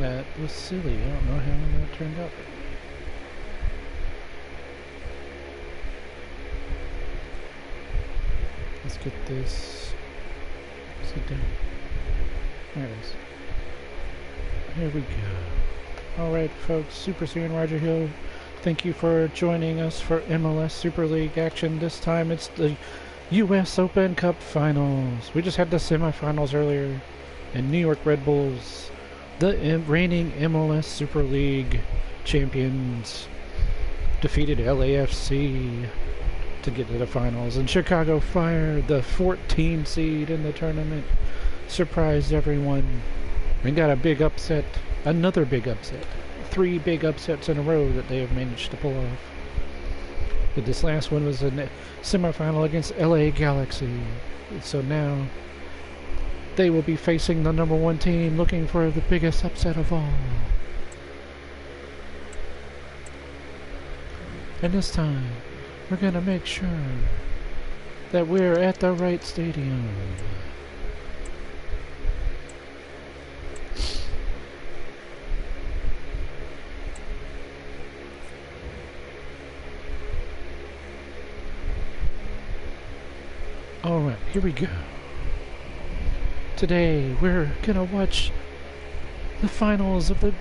That was silly. I don't know how that turned out. Let's get this. Sit down. There it is. Here we go. Alright folks, SuperSirianRigel here. Thank you for joining us for MLS Super League action. This time it's the US Open Cup Finals. We just had the semifinals earlier. And New York Red Bulls, the reigning MLS Super League champions, defeated LAFC to get to the finals. And Chicago Fire, the 14 seed in the tournament, surprised everyone and got a big upset, another big upset. 3 big upsets in a row that they have managed to pull off. But this last one was a semifinal against LA Galaxy. So now they will be facing the #1 team, looking for the biggest upset of all. And this time, we're going to make sure that we're at the right stadium. Alright, here we go. Today we're gonna watch the finals of the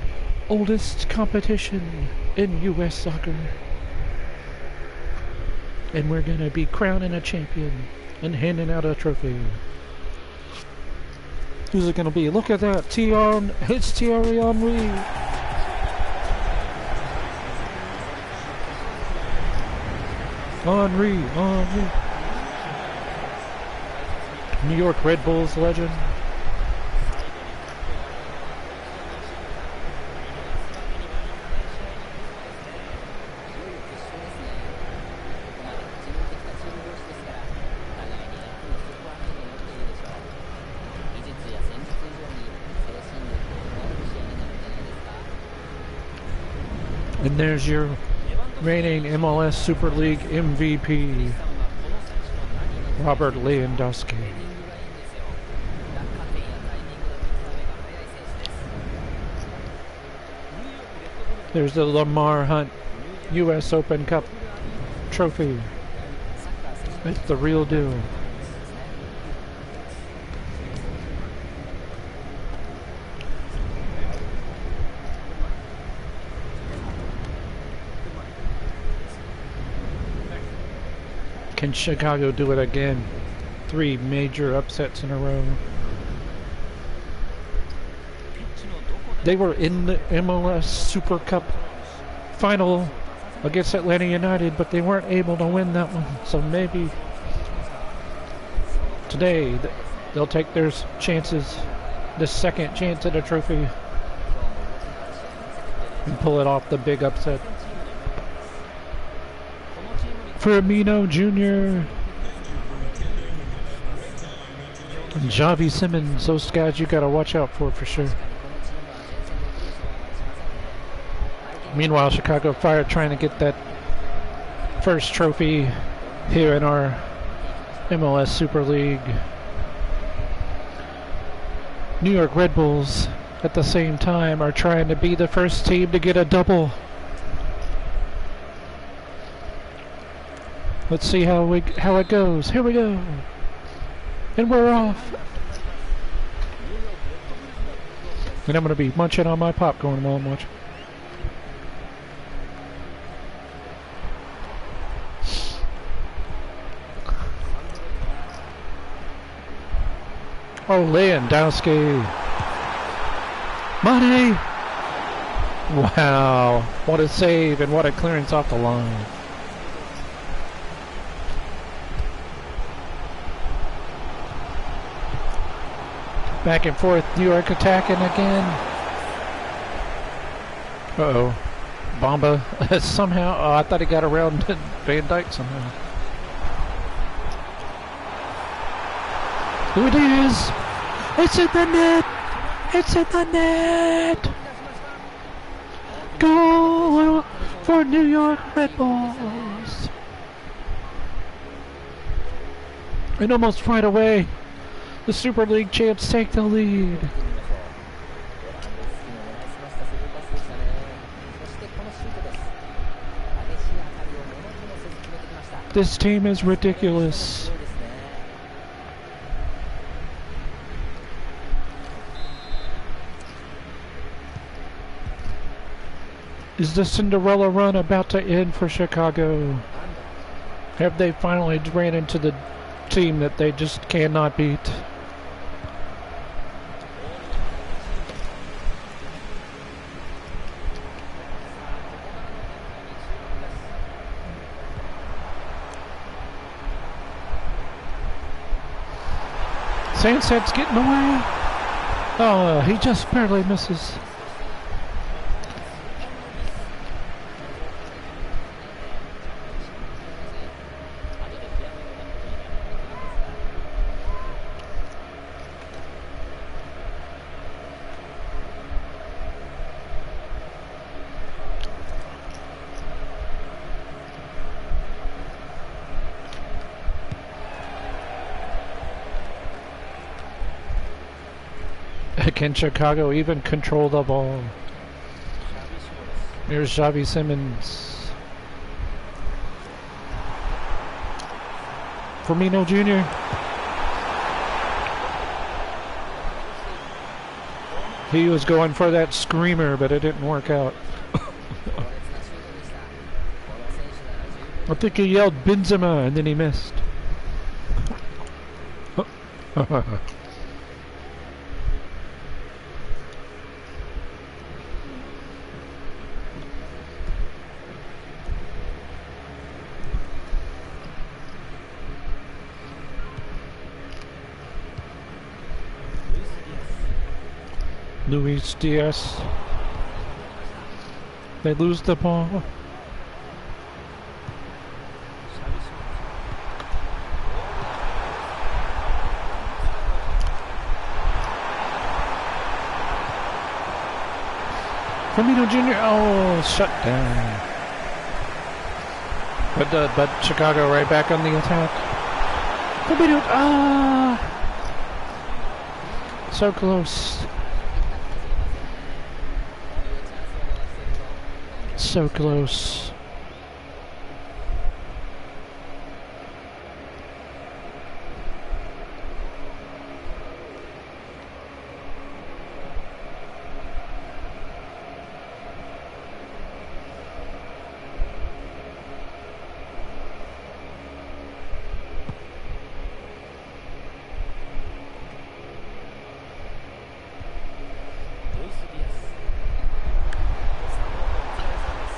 oldest competition in US soccer. And we're gonna be crowning a champion and handing out a trophy. Who's it gonna be? Look at that! It's Thierry Henry! Henry! New York Red Bulls legend. And there's your reigning MLS Super League MVP, Robert Lewandowski. There's the Lamar Hunt US Open Cup trophy. It's the real deal. Can Chicago do it again? 3 major upsets in a row. They were in the MLS Super Cup final against Atlanta United, but they weren't able to win that one. So maybe today they'll take their chances, the second chance at a trophy, and pull it off, the big upset. Firmino Jr. and Javi Simmons, those guys you gotta watch out for sure. Meanwhile, Chicago Fire trying to get that first trophy here in our MLS Super League. New York Red Bulls at the same time are trying to be the first team to get a double. Let's see how it goes. Here we go. And we're off. And I'm going to be munching on my popcorn while I'm watching. Oh, Lewandowski. Money! Wow. What a save and what a clearance off the line. Back and forth, New York attacking again. Uh-oh. Bamba somehow, oh, I thought he got around Van Dijk somehow. Who it is? It's in the net! It's in the net! Goal for New York Red Bulls. And almost right away, the Super League champs take the lead. This team is ridiculous. Is the Cinderella run about to end for Chicago? Have they finally ran into the team that they just cannot beat? Sandset's getting away. Oh, he just barely misses. Can Chicago even control the ball? Here's Xavi Simmons. Firmino Jr. He was going for that screamer, but it didn't work out. I think he yelled Benzema and then he missed. Luis Diaz. They lose the ball. Firmino Jr. Oh, shut down. But Chicago right back on the attack. Firmino. Ah, so close. So close.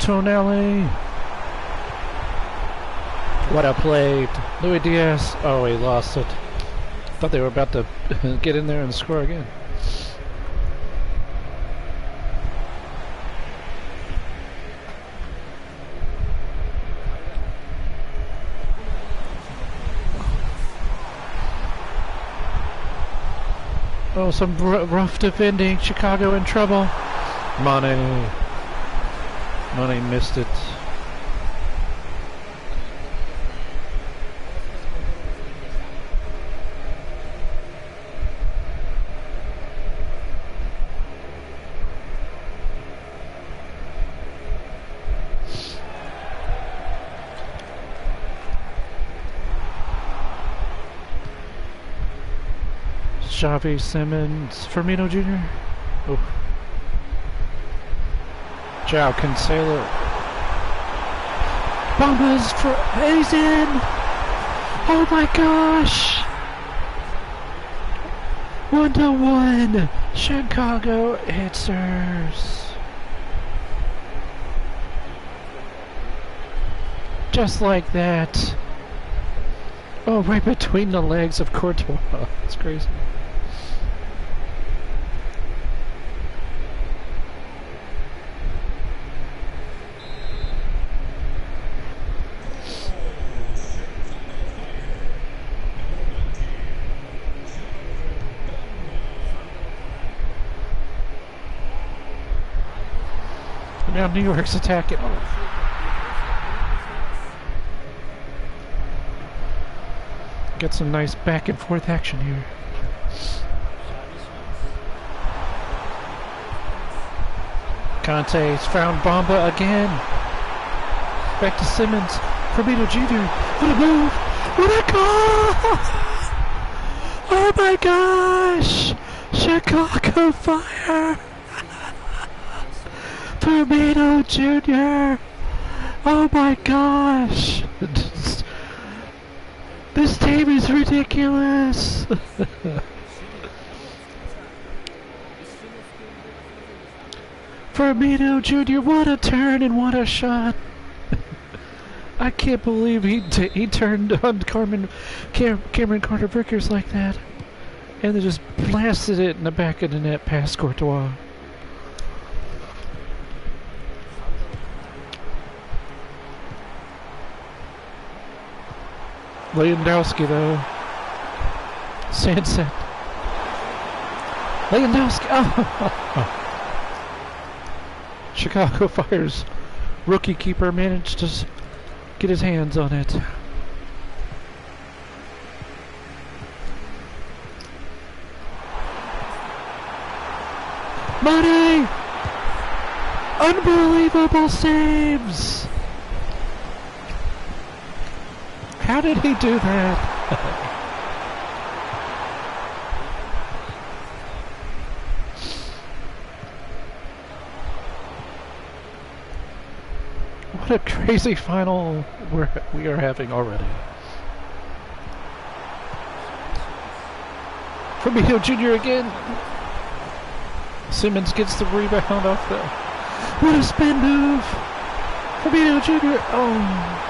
Tonelli. What a play. Luis Diaz. Oh, he lost it. Thought they were about to get in there and score again. Oh, some rough defending. Chicago in trouble. Mane. Mane missed it. Xavi Simmons, Firmino Jr. Oh. João Cancelo. Bombers for he's in. Oh my gosh! 1-1. Chicago answers. Just like that. Oh, right between the legs of Courtois. That's crazy. Now New York's attacking. Get some nice back and forth action here. Conte's found Bamba again. Back to Simmons. Firmino Jr. What a move! What a goal! Oh my gosh! Chicago Fire! Tornado Jr. Oh my gosh! This team is ridiculous! Firmino Jr., what a turn and what a shot! I can't believe he turned on Cameron Carter-Vickers like that. And they just blasted it in the back of the net past Courtois. Lewandowski though. Sunset. Lewandowski! Oh. Chicago Fire's rookie keeper managed to get his hands on it. Money! Unbelievable saves! How did he do that? What a crazy final we are having already. Firmino Jr. again. Simmons gets the rebound off the... What a spin move! Firmino Jr. Oh.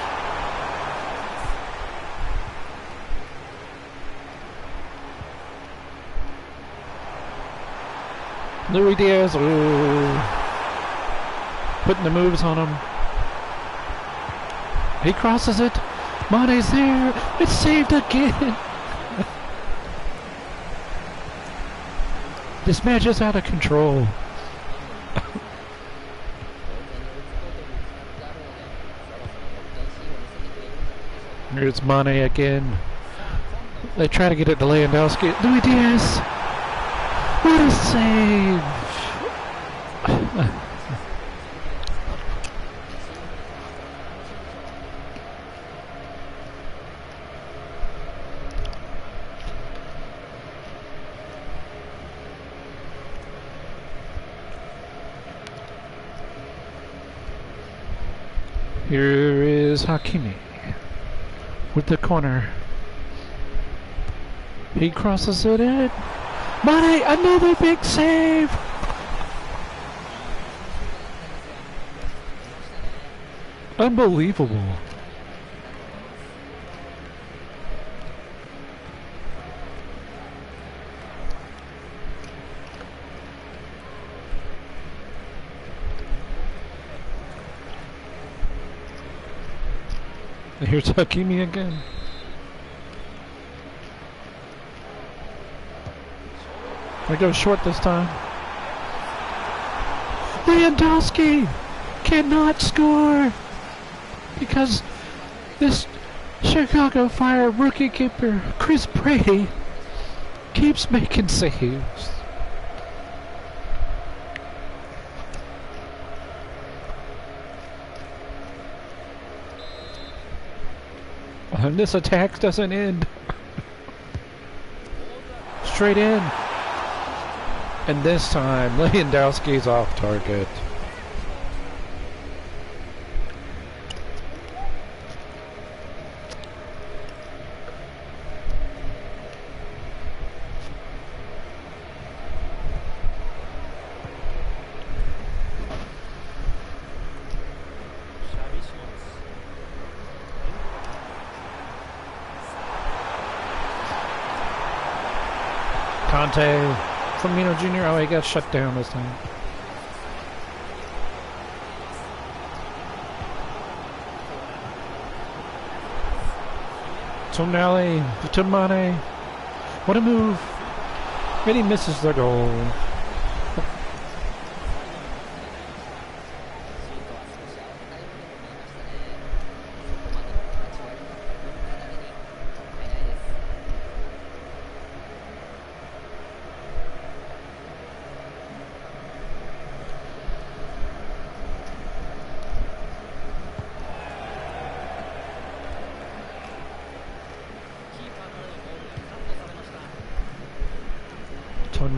Luis Diaz. Ooh. Putting the moves on him. He crosses it. Mane's there. It's saved again. This match is out of control. Here's Mane again. They try to get it to Lewandowski. Luis Diaz. What a save. Here is Hakimi with the corner. He crosses it in. Mane, another big save! Unbelievable. Here's Hakimi again. I go short this time. Lewandowski cannot score because this Chicago Fire rookie keeper, Chris Brady, keeps making saves. And this attack doesn't end. Straight in. And this time, Lewandowski's off target. Conte, Firmino Jr. Oh, he got shut down this time. Tonali to Mane. What a move. And he misses the goal.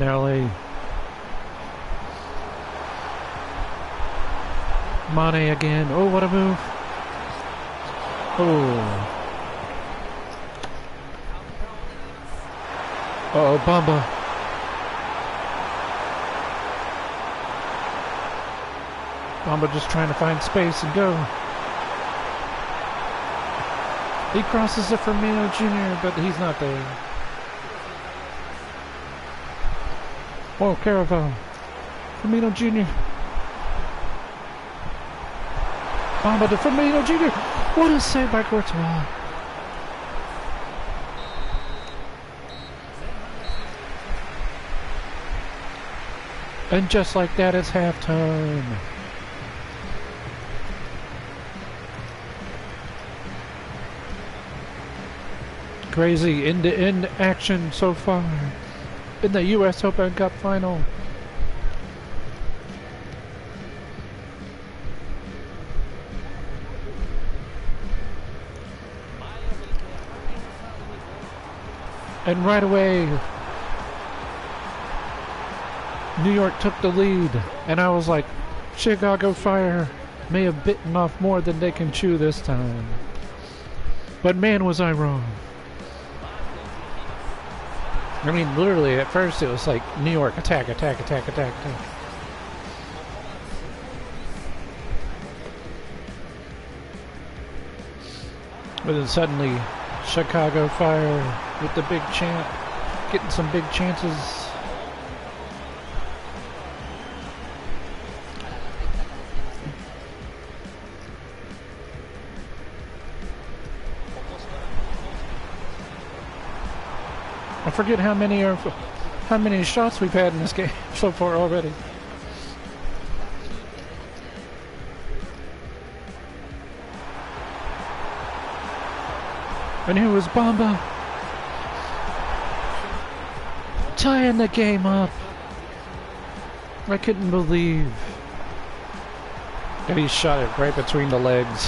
in LA. Mane again. Oh, what a move. Oh. Uh-oh, Bamba. Bamba just trying to find space and go. He crosses it for Firmino Jr., but he's not there. Oh, Caraval. Firmino Jr. Bamba to Firmino Jr. What a save by Courtois. And just like that, it's halftime. Crazy end-to-end action so far in the US Open Cup final. And right away, New York took the lead, and I was like, Chicago Fire may have bitten off more than they can chew this time. But man, was I wrong. I mean, literally, at first it was like, New York, attack, attack, attack, attack, attack. But then suddenly, Chicago Fire with the big chant, getting some big chances. I forget how many shots we've had in this game so far already. And here was Bamba tying the game up. I couldn't believe. And he shot it right between the legs.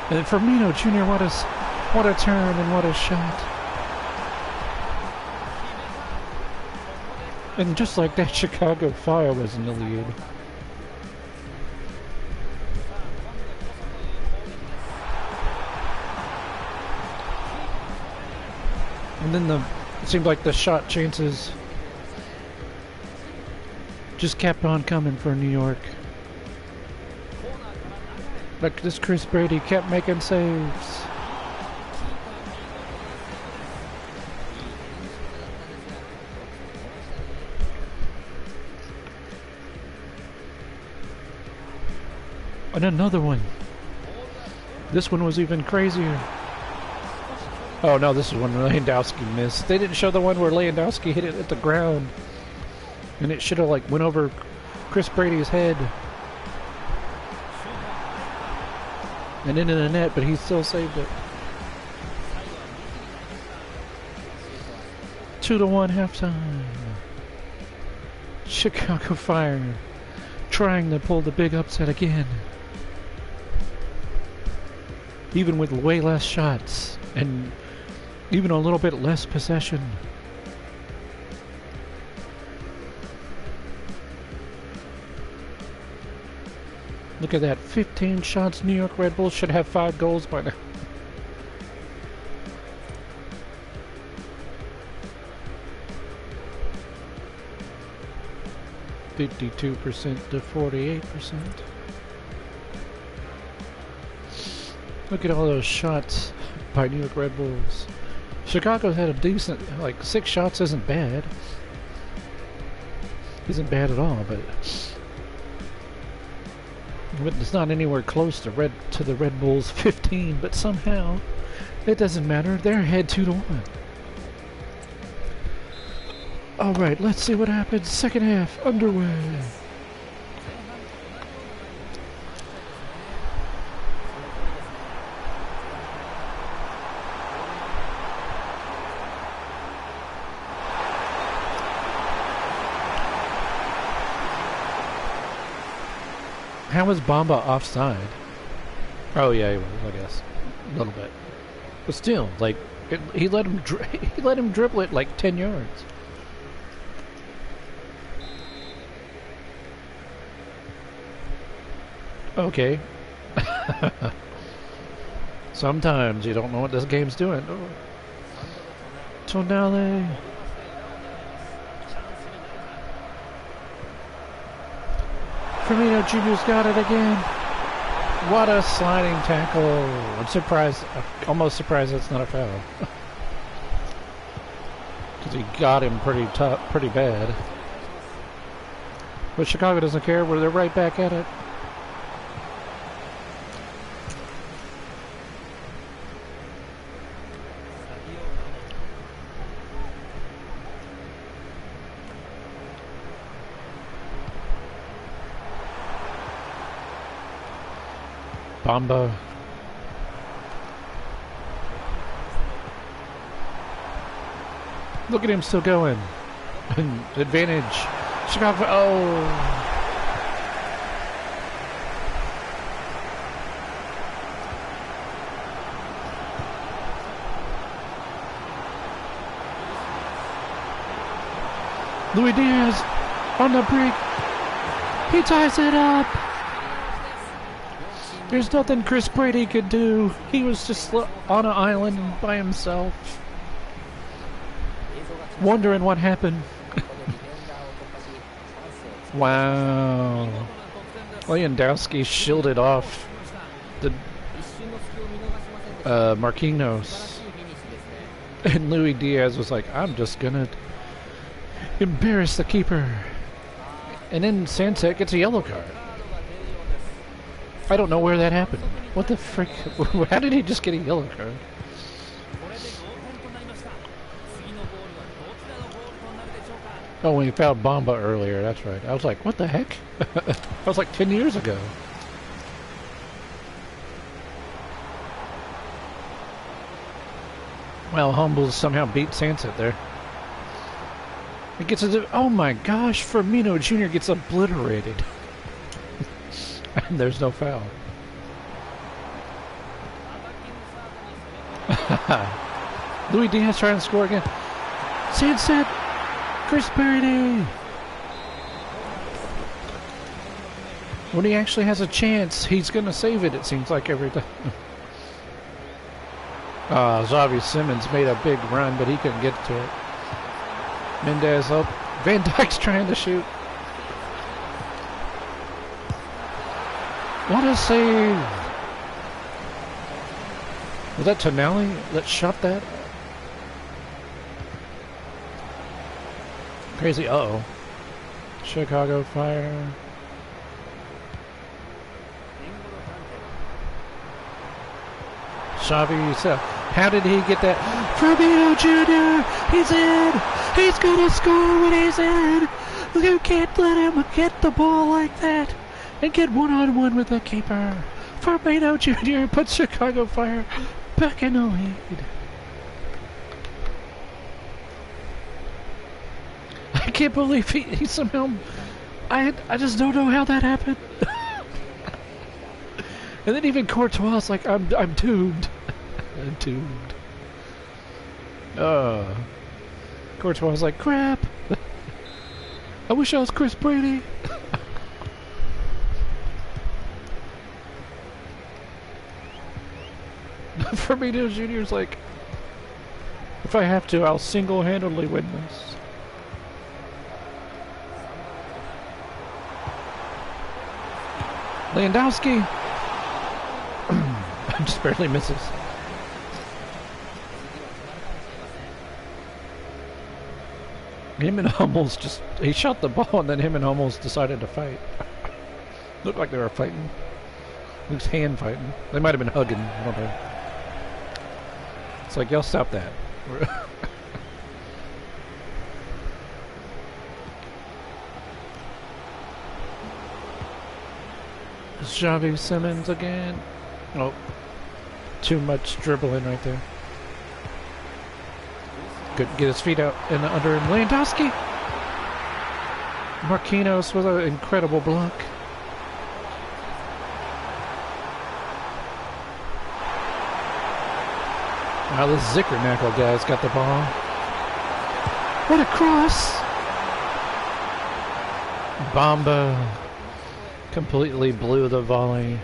And Firmino Jr., what a turn and what a shot. And just like that, Chicago Fire was in the lead. And then it seemed like the shot chances just kept on coming for New York. Like this Chris Brady kept making saves. And another one. This one was even crazier. Oh no, this is one Lewandowski missed. They didn't show the one where Lewandowski hit it at the ground. And it should have like went over Chris Brady's head. And into the net, but he still saved it. 2-1 halftime. Chicago Fire trying to pull the big upset again. Even with way less shots and even a little bit less possession. Look at that, 15 shots. New York Red Bulls should have 5 goals by now. (52% to 48%). Look at all those shots by New York Red Bulls. Chicago's had a decent, like 6 shots isn't bad. Isn't bad at all, but it's not anywhere close to the Red Bulls 15, but somehow it doesn't matter. They're ahead 2-1. Alright, let's see what happens. Second half underway. How was Bamba offside? Oh yeah, he was, I guess, a little bit. But still, like he let him dribble it like 10 yards. Okay. Sometimes you don't know what this game's doing. Oh. Tonale. Firmino Jr.'s got it again. What a sliding tackle. I'm surprised, almost surprised that's not a foul. Because he got him pretty tough, pretty bad. But Chicago doesn't care, they're right back at it. Bamba. Look at him still going. Advantage. Chicago. Oh. Luis Diaz on the break. He ties it up. There's nothing Chris Brady could do. He was just on an island by himself, wondering what happened. Wow. Lewandowski shielded off the Marquinhos. And Luis Diaz was like, I'm just going to embarrass the keeper. And then Sanchez gets a yellow card. I don't know where that happened. What the frick? How did he just get a yellow card? Oh, when he fouled Bamba earlier, that's right. I was like, what the heck? That was like 10 years ago. Well, Humbles somehow beat Sanchez there. It gets a... Oh my gosh, Firmino Jr. gets obliterated. And there's no foul. Luis Diaz trying to score again. Sanchez, Chris Brady. When he actually has a chance, he's going to save it, it seems like every time. Xavi Simons made a big run, but he couldn't get to it. Mendez up. Van Dijk's trying to shoot. What a save! Was that Tonali that shot that? Crazy. Uh-oh. Chicago Fire. Xavi, how did he get that? Firmino Jr. He's in! He's gonna score when he's in! You can't let him get the ball like that and get one-on-one with the keeper. Firmino Jr. puts Chicago Fire back in the lead. I can't believe he somehow... I just don't know how that happened. And then even Courtois is like, I'm doomed. I'm doomed. Courtois was like, crap. I wish I was Chris Brady. Firmino Jr.'s like, if I have to, I'll single-handedly win this. Lewandowski just barely misses. Him and Hummels just, he shot the ball and then him and Hummels decided to fight. Looked like they were fighting. Looked hand fighting. They might have been hugging, I don't know. It's like, y'all stop that. Xavi Simons again. Oh, too much dribbling right there. Couldn't get his feet out and under him. Lewandowski. Marquinhos with an incredible block. Wow, this Zickernackle guy's got the ball. What a cross! Bamba. Completely blew the volley.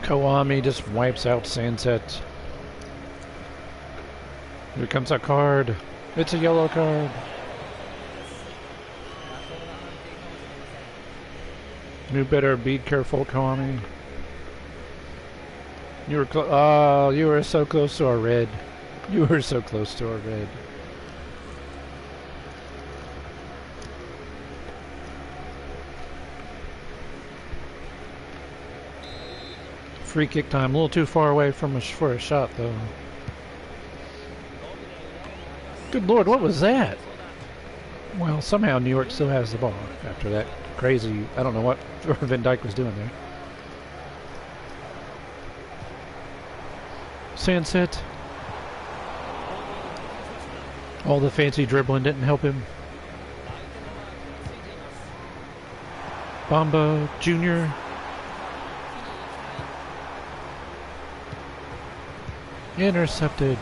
Kawami just wipes out Sunset. Here comes a card. It's a yellow card. You better be careful, Kawami. You were you were so close to a red. You were so close to a red. Free kick time, a little too far away from for a shot though. Good Lord, what was that? Well, somehow New York still has the ball after that crazy, I don't know what Van Dijk was doing there. Sunset. All the fancy dribbling didn't help him. Bamba Jr. Intercepted.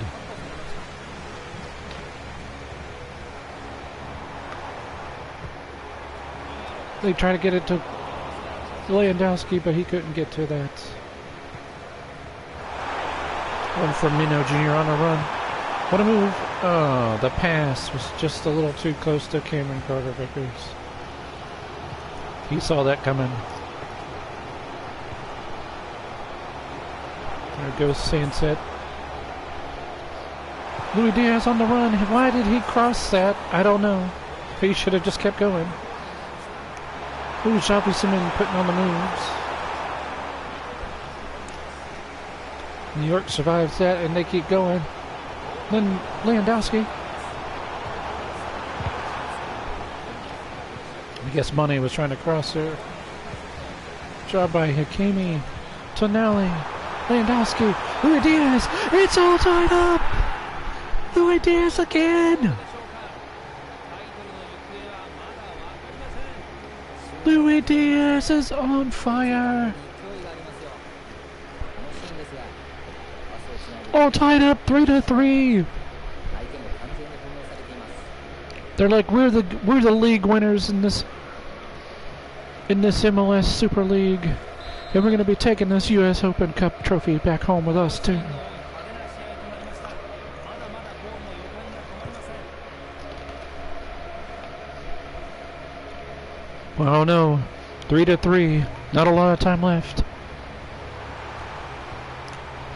They try to get it to Lewandowski, but he couldn't get to that. One for Mino Jr. on a run. What a move. Oh, the pass was just a little too close to Cameron Carter-Vickers. He saw that coming. There goes Sunset. Luis Diaz on the run. Why did he cross that? I don't know. He should have just kept going. Ooh, Xavi Simon putting on the moves. New York survives that and they keep going. Then Lewandowski. I guess Money was trying to cross there. Job by Hakimi. Tonali. Lewandowski. Luis Diaz. It's all tied up. Luis Diaz again. Luis Diaz is on fire. All tied up 3-3. They're like we're the league winners in this MLS Super League, and we're going to be taking this U.S. Open Cup trophy back home with us too. Oh no, 3-3. Not a lot of time left.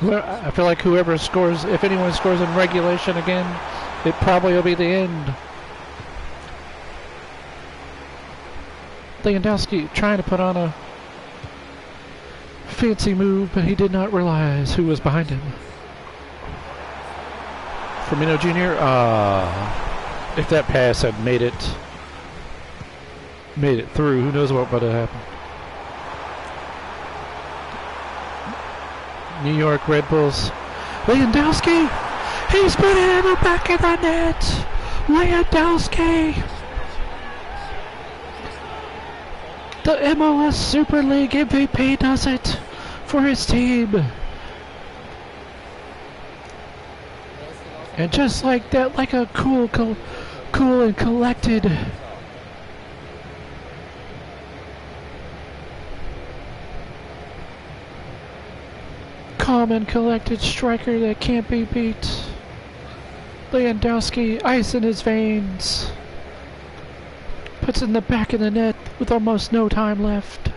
I feel like whoever scores, if anyone scores in regulation again, it probably will be the end. Lewandowski trying to put on a fancy move, but he did not realize who was behind him. Firmino Jr. If that pass had made it through, who knows what would have happened. New York Red Bulls. Lewandowski! He's put it in the back of the net! Lewandowski! The MLS Super League MVP does it for his team. And just like that, like a cool and collected calm and collected striker that can't be beat. Lewandowski, ice in his veins. Puts it in the back of the net with almost no time left.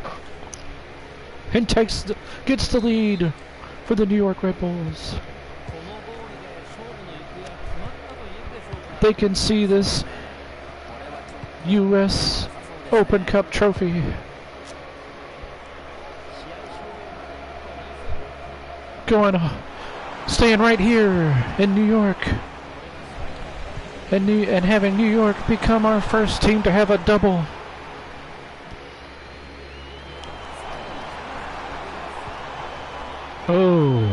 And gets the lead for the New York Red Bulls. They can see this U.S. Open Cup trophy. Staying right here in New York, and having New York become our first team to have a double. Oh,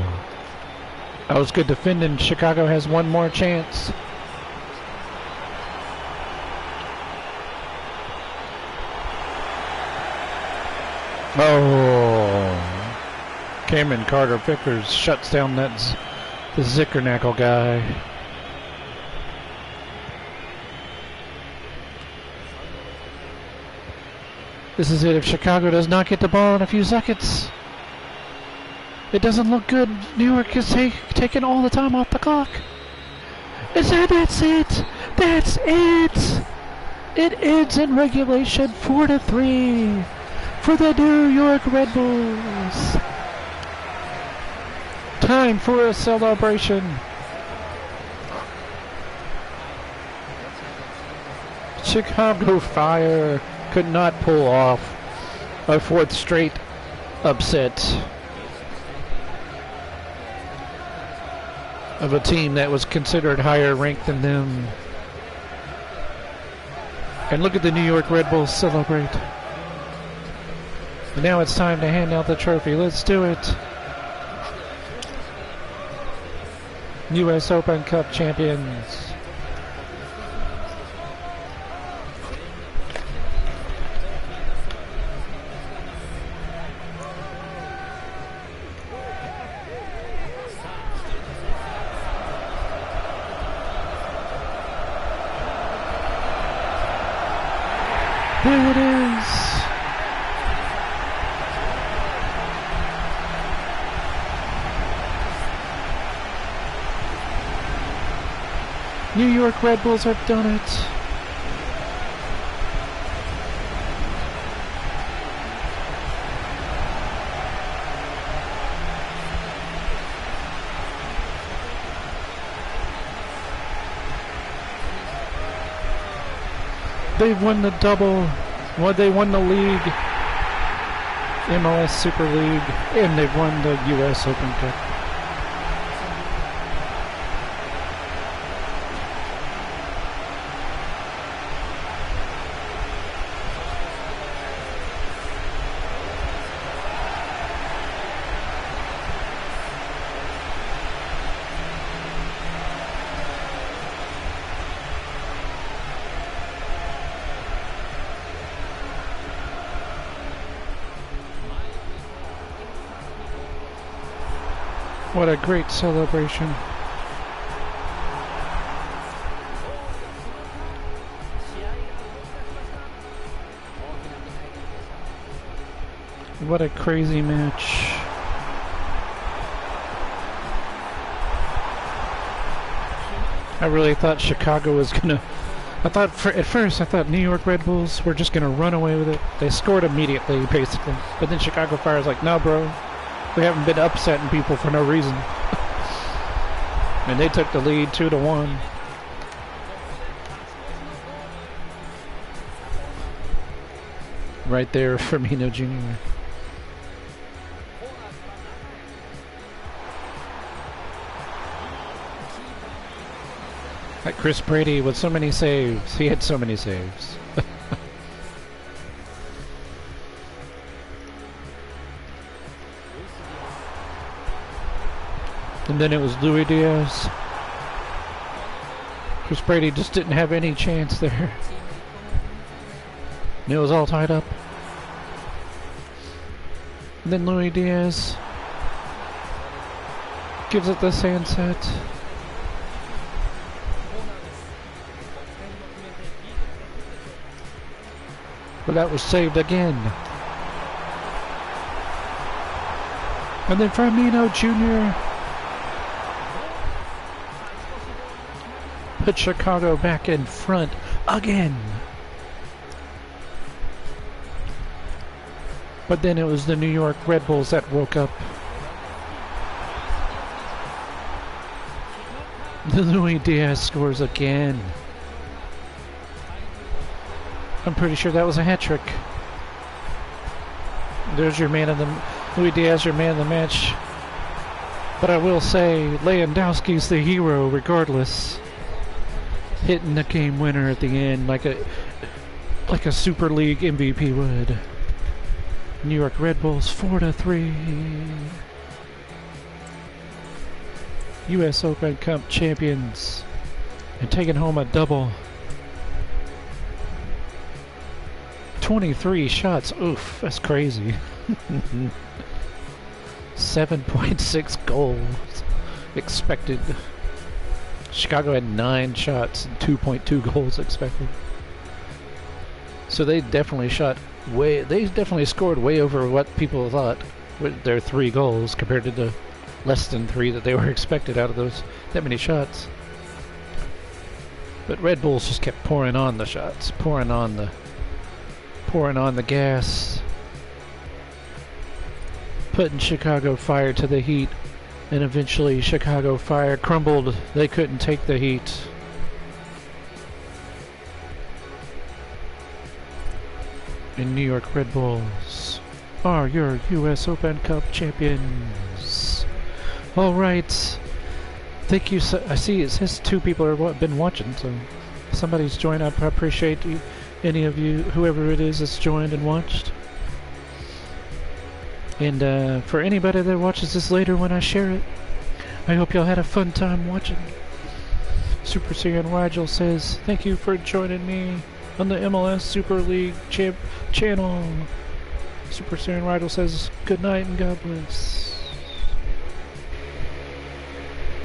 That was good defending. Chicago has one more chance. Oh, Cameron Carter-Vickers shuts down the Zickernackle guy. This is it. If Chicago does not get the ball in a few seconds, it doesn't look good. New York is taking all the time off the clock. That's it. That's it. It ends in regulation 4-3 for the New York Red Bulls. Time for a celebration. Chicago Fire could not pull off a fourth straight upset of a team that was considered higher ranked than them. And look at the New York Red Bulls celebrate. And now it's time to hand out the trophy. Let's do it. US Open Cup champions. There it is. New York Red Bulls have done it. They've won the double. Well, they won the league, MLS Super League, and they've won the US Open Cup. What a great celebration. What a crazy match. I really thought Chicago was gonna... at first I thought New York Red Bulls were just gonna run away with it. They scored immediately, basically. But then Chicago Fire's like, no, bro. We haven't been upsetting people for no reason. And they took the lead 2-1. Right there, Firmino Jr. Like Chris Brady with so many saves. He had so many saves. And then it was Louis Diaz. Chris Brady just didn't have any chance there. And it was all tied up. And then Louis Diaz gives it the sunset. But that was saved again. And then Firmino Jr. put Chicago back in front again. But then it was the New York Red Bulls that woke up. The Louis Diaz scores again. I'm pretty sure that was a hat trick. There's your man of the... Louis Diaz, your man of the match. But I will say, Lewandowski's the hero regardless. Hitting the game winner at the end like a Super League MVP would. New York Red Bulls 4-3. US Open Cup champions and taking home a double. 23 shots. Oof, that's crazy. 7.6 goals expected. Chicago had 9 shots and 2.2 goals expected. So they definitely scored way over what people thought with their 3 goals compared to the less than 3 that they were expected out of that many shots. But Red Bulls just kept pouring on the shots, pouring on the gas, putting Chicago Fire to the heat, and eventually Chicago Fire crumbled. They couldn't take the heat. And New York Red Bulls are your US Open Cup champions. Alright. Thank you. I see it says 2 people have been watching, so somebody's joined. I appreciate any of you, whoever it is that's joined and watched. And for anybody that watches this later when I share it, I hope y'all had a fun time watching. SuperSirianRigel says, thank you for joining me on the MLS Super League channel. SuperSirianRigel says, good night and God bless.